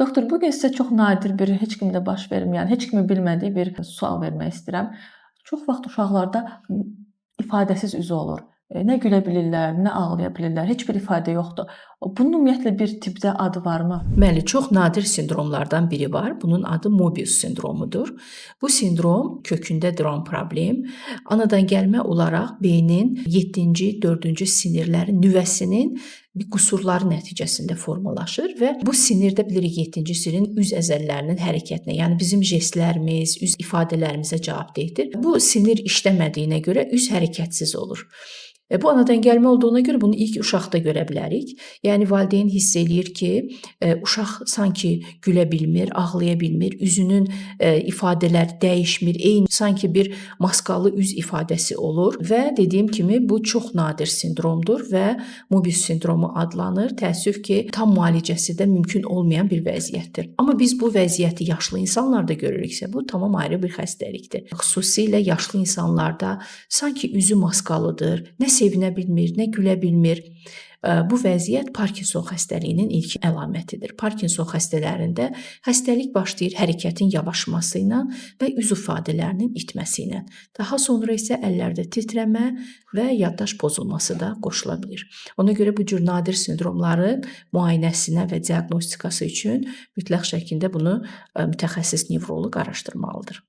Doktor, bu gün sizə çox nadir bir, heç kimdə baş verməyən, heç kimin bilmədiyi bir sual vermək istəyirəm. Çox vaxt uşaqlarda ifadəsiz üzü olur. Nə gülə bilirlər, nə ağlaya bilirlər, heç bir ifadə yoxdur. Bunun ümumiyyətlə bir tipdə adı varmı? Bəli, çox nadir sindromlardan biri var. Bunun adı Mobius sindromudur. Bu sindrom kökündə duran problem anadan gəlmə olaraq beynin 7-ci, 4-cü sinirlərin nüvəsinin bir qüsurları nəticəsində formalaşır və bu sinirdə bilirik 7-ci sinirin üz əzələlərinin hərəkətinə, yəni bizim jestlərimiz, üz ifadələrimizə cavabdehdir. Bu sinir işləmədiyinə görə üz hərəkətsiz olur. Bu anadan gəlmə olduğuna görə bunu ilk uşaqda görə bilərik. Yəni valideyn hiss eləyir ki, uşaq sanki gülə bilmir, ağlaya bilmir, üzünün ifadələri dəyişmir, eyni sanki bir maskalı üz ifadəsi olur və dediyim kimi bu çox nadir sindromdur və Mobius sindromu adlanır. Təəssüf ki, tam müalicəsi də mümkün olmayan bir vəziyyətdir. Amma biz bu vəziyyəti yaşlı insanlarda görürüksə, bu tamam ayrı bir xəstəlikdir. Xüsusilə yaşlı insanlarda sanki üzü maskalıdır, nə sevinə bilmir, nə gülə bilmir. Bu vəziyyət Parkinson xəstəliyinin ilk əlamətidir. Parkinson xəstələrində xəstəlik başlayır hərəkətin yavaşması ilə və üz ifadələrinin itməsi ilə. Daha sonra isə əllərdə titrəmə və yaddaş pozulması da qoşula bilir. Ona görə bu cür nadir sindromların müayinəsinə və diaqnostikası üçün mütləq şəkildə bunu mütəxəssis nevroloq araşdırmalıdır.